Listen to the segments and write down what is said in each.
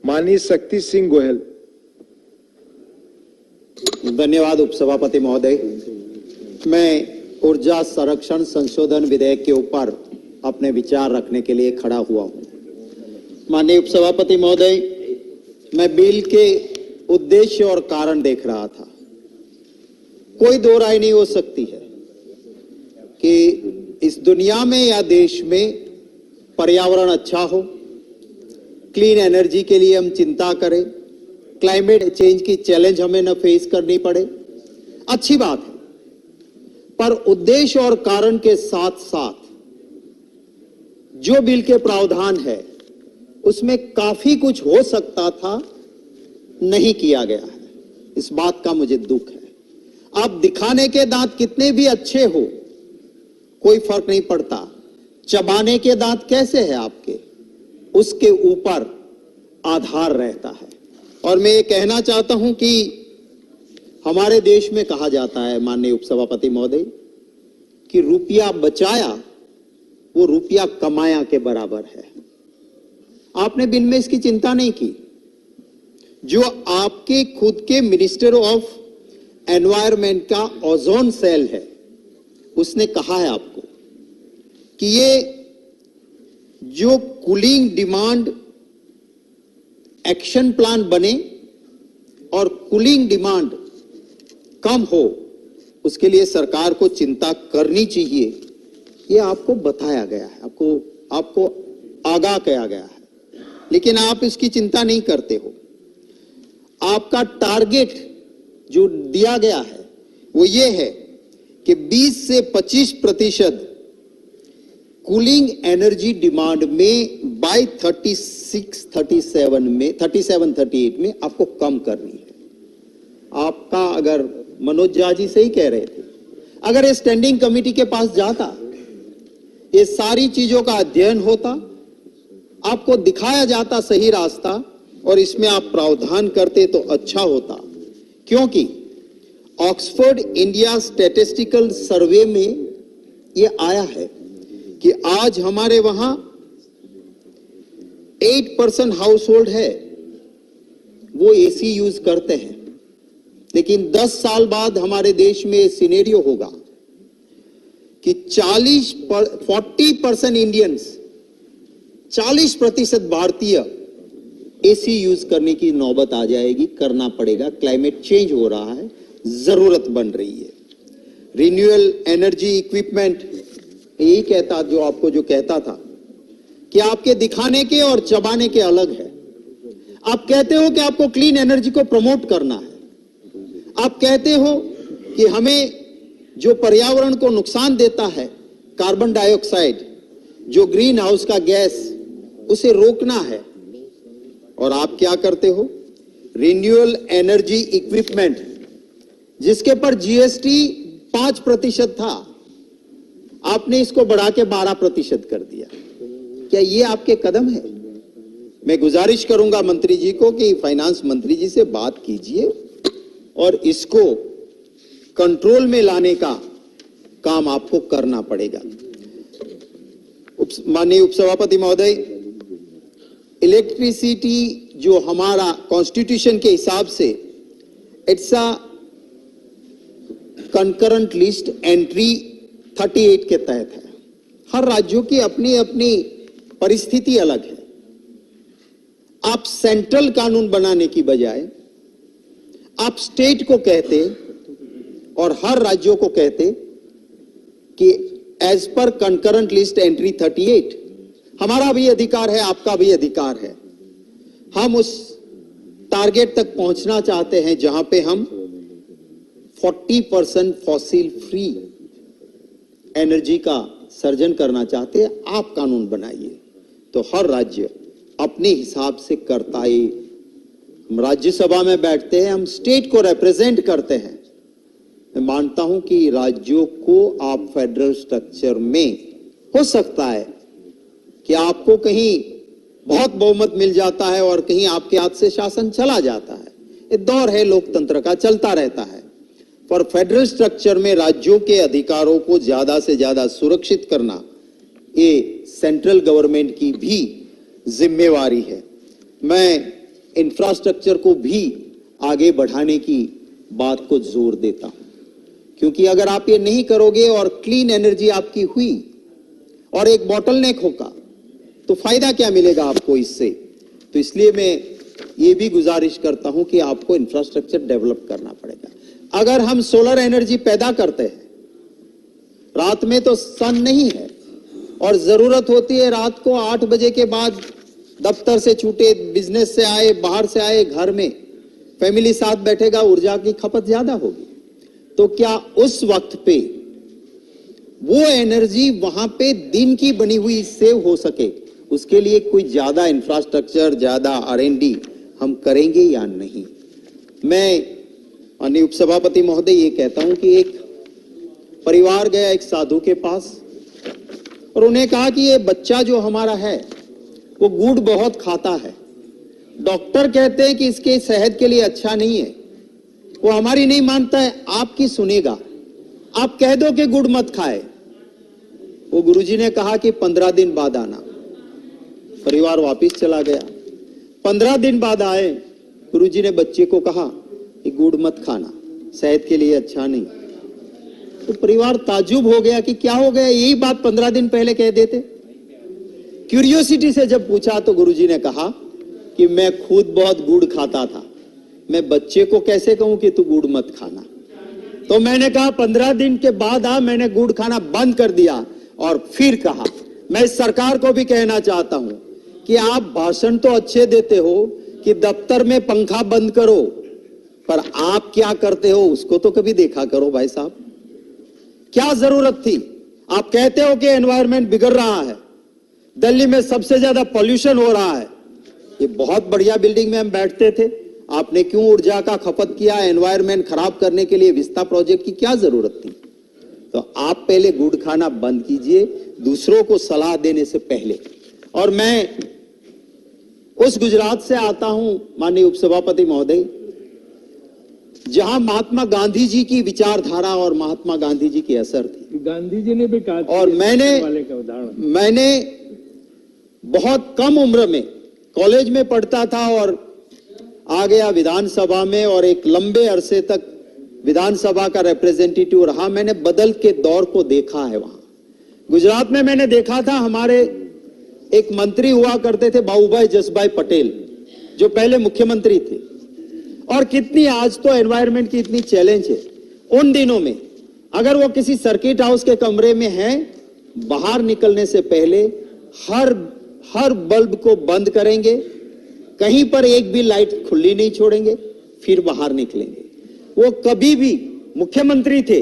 माननीय शक्ति सिंह गोयल। धन्यवाद उपसभापति महोदय। मैं ऊर्जा संरक्षण संशोधन विधेयक के ऊपर अपने विचार रखने के लिए खड़ा हुआ हूं। माननीय उपसभापति महोदय, मैं बिल के उद्देश्य और कारण देख रहा था। कोई दो राय नहीं हो सकती है कि इस दुनिया में या देश में पर्यावरण अच्छा हो, क्लीन एनर्जी के लिए हम चिंता करें, क्लाइमेट चेंज की चैलेंज हमें न फेस करनी पड़े, अच्छी बात है। पर उद्देश्य और कारण के साथ साथ जो बिल के प्रावधान है उसमें काफी कुछ हो सकता था, नहीं किया गया है। इस बात का मुझे दुख है। आप दिखाने के दांत कितने भी अच्छे हो, कोई फर्क नहीं पड़ता। चबाने के दांत कैसे हैं आपके, उसके ऊपर आधार रहता है। और मैं ये कहना चाहता हूं कि हमारे देश में कहा जाता है माननीय उपसभापति महोदय कि रुपया बचाया वो रुपया कमाया के बराबर है। आपने बिल में इसकी चिंता नहीं की। जो आपके खुद के मिनिस्टर ऑफ एनवायरनमेंट का ओजोन सेल है, उसने कहा है आपको कि ये जो कूलिंग डिमांड एक्शन प्लान बने और कूलिंग डिमांड कम हो, उसके लिए सरकार को चिंता करनी चाहिए। ये आपको बताया गया है, आपको आगाह किया गया है, लेकिन आप इसकी चिंता नहीं करते हो। आपका टारगेट जो दिया गया है वो ये है कि 20 से 25% कूलिंग एनर्जी डिमांड में बाय 37-38 में आपको कम करनी है। आपका अगर मनोज झा जी सही कह रहे थे, अगर ये स्टैंडिंग कमेटी के पास जाता, ये सारी चीजों का अध्ययन होता, आपको दिखाया जाता सही रास्ता और इसमें आप प्रावधान करते तो अच्छा होता। क्योंकि ऑक्सफोर्ड इंडिया स्टैटिस्टिकल सर्वे में ये आया है कि आज हमारे वहां 8% हाउस होल्ड है वो एसी यूज करते हैं, लेकिन 10 साल बाद हमारे देश में सिनेरियो होगा कि 40% इंडियंस, 40% भारतीय एसी यूज करने की नौबत आ जाएगी, करना पड़ेगा। क्लाइमेट चेंज हो रहा है, जरूरत बन रही है। रिन्यूएबल एनर्जी इक्विपमेंट यही कहता, जो कहता था कि आपके दिखाने के और चबाने के अलग है। आप कहते हो कि आपको क्लीन एनर्जी को प्रमोट करना है, आप कहते हो कि हमें जो पर्यावरण को नुकसान देता है, कार्बन डाइऑक्साइड, जो ग्रीन हाउस का गैस, उसे रोकना है, और आप क्या करते हो? रिन्यूएबल एनर्जी इक्विपमेंट जिसके पर जीएसटी 5% था, आपने इसको बढ़ा के 12% कर दिया। क्या ये आपके कदम है? मैं गुजारिश करूंगा मंत्री जी को कि फाइनेंस मंत्री जी से बात कीजिए और इसको कंट्रोल में लाने का काम आपको करना पड़ेगा। माननीय उपसभापति महोदय, इलेक्ट्रिसिटी जो हमारा कॉन्स्टिट्यूशन के हिसाब से it's a concurrent list entry 38 के तहत है। हर राज्यों की अपनी अपनी परिस्थिति अलग है। आप सेंट्रल कानून बनाने की बजाय आप स्टेट को कहते और हर राज्यों को कहते कि as per concurrent list entry 38 हमारा भी अधिकार है, आपका भी अधिकार है। हम उस टारगेट तक पहुंचना चाहते हैं जहां पे हम 40% फॉसिल फ्री एनर्जी का सर्जन करना चाहते हैं। आप कानून बनाइए तो हर राज्य अपने हिसाब से करता है। हम राज्यसभा में बैठते हैं, हम स्टेट को रिप्रेजेंट करते हैं। मैं मानता हूं कि राज्यों को आप फेडरल स्ट्रक्चर में हो सकता है कि आपको कहीं बहुत बहुमत मिल जाता है और कहीं आपके हाथ से शासन चला जाता है। ये दौर है लोकतंत्र का, चलता रहता है। पर फेडरल स्ट्रक्चर में राज्यों के अधिकारों को ज्यादा से ज्यादा सुरक्षित करना ये सेंट्रल गवर्नमेंट की भी जिम्मेवारी है। मैं इंफ्रास्ट्रक्चर को भी आगे बढ़ाने की बात को जोर देता हूं, क्योंकि अगर आप ये नहीं करोगे और क्लीन एनर्जी आपकी हुई और एक बॉटलनेक होगा तो फायदा क्या मिलेगा आपको इससे। तो इसलिए मैं ये भी गुजारिश करता हूं कि आपको इंफ्रास्ट्रक्चर डेवलप करना पड़ेगा। अगर हम सोलर एनर्जी पैदा करते हैं, रात में तो सन नहीं है और जरूरत होती है रात को 8 बजे के बाद, दफ्तर से छूटे, बिजनेस से आए, बाहर से आए, घर में फैमिली साथ बैठेगा, ऊर्जा की खपत ज्यादा होगी। तो क्या उस वक्त पे वो एनर्जी वहां पे दिन की बनी हुई सेव हो सके, उसके लिए कोई ज्यादा इंफ्रास्ट्रक्चर, ज्यादा R&D हम करेंगे या नहीं। मैं माननीय उपसभापति महोदय ये कहता हूं कि एक परिवार गया एक साधु के पास और उन्हें कहा कि ये बच्चा जो हमारा है वो गुड़ बहुत खाता है, डॉक्टर कहते हैं कि इसके सेहत के लिए अच्छा नहीं है, वो हमारी नहीं मानता है, आपकी सुनेगा, आप कह दो कि गुड़ मत खाए। वो गुरुजी ने कहा कि 15 दिन बाद आना। परिवार वापस चला गया। 15 दिन बाद आए, गुरुजी ने बच्चे को कहा कि गुड़ मत खाना, सेहत के लिए अच्छा नहीं। तो परिवार ताज्जुब हो गया कि क्या हो गया, यही बात 15 दिन पहले कह देते। क्यूरियोसिटी से जब पूछा तो गुरुजी ने कहा कि मैं खुद बहुत गुड़ खाता था, मैं बच्चे को कैसे कहूं कि तू गुड़ मत खाना। तो मैंने कहा 15 दिन के बाद मैंने गुड़ खाना बंद कर दिया और फिर कहा, मैं सरकार को भी कहना चाहता हूं कि आप भाषण तो अच्छे देते हो कि दफ्तर में पंखा बंद करो, पर आप क्या करते हो उसको तो कभी देखा करो भाई साहब। क्या जरूरत थी? आप कहते हो कि एनवायरनमेंट बिगड़ रहा है, दिल्ली में सबसे ज्यादा पॉल्यूशन हो रहा है, ये बहुत बढ़िया बिल्डिंग में हम बैठते थे, आपने क्यों ऊर्जा का खपत किया एनवायरनमेंट खराब करने के लिए? विस्ता प्रोजेक्ट की क्या जरूरत थी? तो आप पहले गुड़ खाना बंद कीजिए, दूसरों को सलाह देने से पहले। और मैं उस गुजरात से आता हूं माननीय उपसभापति महोदय, जहां महात्मा गांधी जी की विचारधारा और महात्मा गांधी जी की असर थी। गांधी जी ने भी कहा, और मैंने बहुत कम उम्र में कॉलेज में पढ़ता था और आ गया विधानसभा में और एक लंबे अरसे तक विधानसभा का रिप्रेजेंटेटिव रहा। मैंने बदल के दौर को देखा है। वहां गुजरात में मैंने देखा था, हमारे एक मंत्री हुआ करते थे बाबूभाई जसभाई पटेल, जो पहले मुख्यमंत्री थे, और कितनी आज तो एनवायरनमेंट की इतनी चैलेंज है। उन दिनों में अगर वो किसी सर्किट हाउस के कमरे में हैं, बाहर निकलने से पहले हर बल्ब को बंद करेंगे, कहीं पर एक भी लाइट खुली नहीं छोड़ेंगे, फिर बाहर निकलेंगे। वो कभी भी मुख्यमंत्री थे,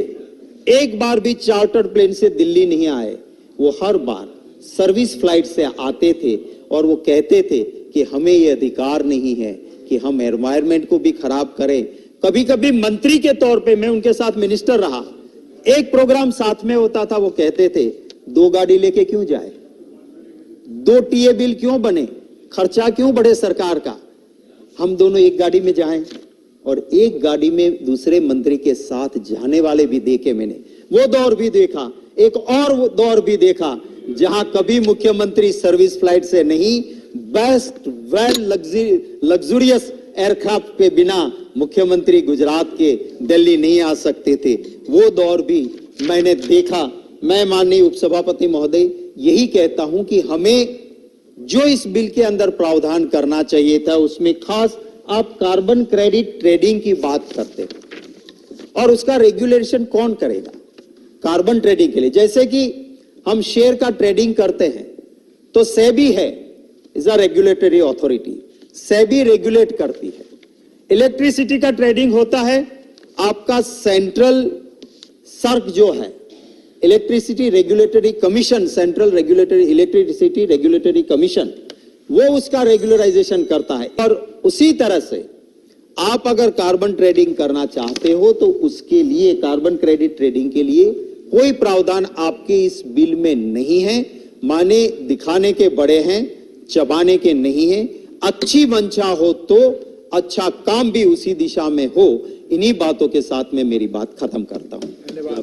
एक बार भी चार्टर्ड प्लेन से दिल्ली नहीं आए, वो हर बार सर्विस फ्लाइट से आते थे और वो कहते थे कि हमें ये अधिकार नहीं है कि हम एनवायरनमेंट को भी खराब करें। कभी कभी मंत्री के तौर पे मैं उनके साथ मिनिस्टर रहा, एक प्रोग्राम साथ में होता था, वो कहते थे 2 गाड़ी लेके क्यों जाए, 2 टीए बिल क्यों बने, खर्चा क्यों बढ़े सरकार का, हम दोनों एक गाड़ी में जाएं। और एक गाड़ी में दूसरे मंत्री के साथ जाने वाले भी देखे मैंने। वो दौर भी देखा, एक और वो दौर भी देखा जहां कभी मुख्यमंत्री सर्विस फ्लाइट से नहीं, बेस्ट वेल लग्जूरियस एयरक्राफ्ट के बिना मुख्यमंत्री गुजरात के दिल्ली नहीं आ सकते थे। वो दौर भी मैंने देखा। मैं माननीय उपसभापति महोदय यही कहता हूं कि हमें जो इस बिल के अंदर प्रावधान करना चाहिए था, उसमें खास आप कार्बन क्रेडिट ट्रेडिंग की बात करते हैं और उसका रेगुलेशन कौन करेगा कार्बन ट्रेडिंग के लिए। जैसे कि हम शेयर का ट्रेडिंग करते हैं तो सेबी है, is a regulatory authority, SEBI regulate करती है। इलेक्ट्रिसिटी का ट्रेडिंग होता है, आपका सेंट्रल सर्क जो है electricity regulatory commission, central regulatory electricity regulatory commission, वो उसका रेगुलराइजेशन करता है। और उसी तरह से आप अगर कार्बन ट्रेडिंग करना चाहते हो तो उसके लिए कार्बन क्रेडिट ट्रेडिंग के लिए कोई प्रावधान आपके इस बिल में नहीं है। माने दिखाने के बड़े हैं, चबाने के नहीं है। अच्छी मंशा हो तो अच्छा काम भी उसी दिशा में हो। इन्हीं बातों के साथ मैं मेरी बात खत्म करता हूं।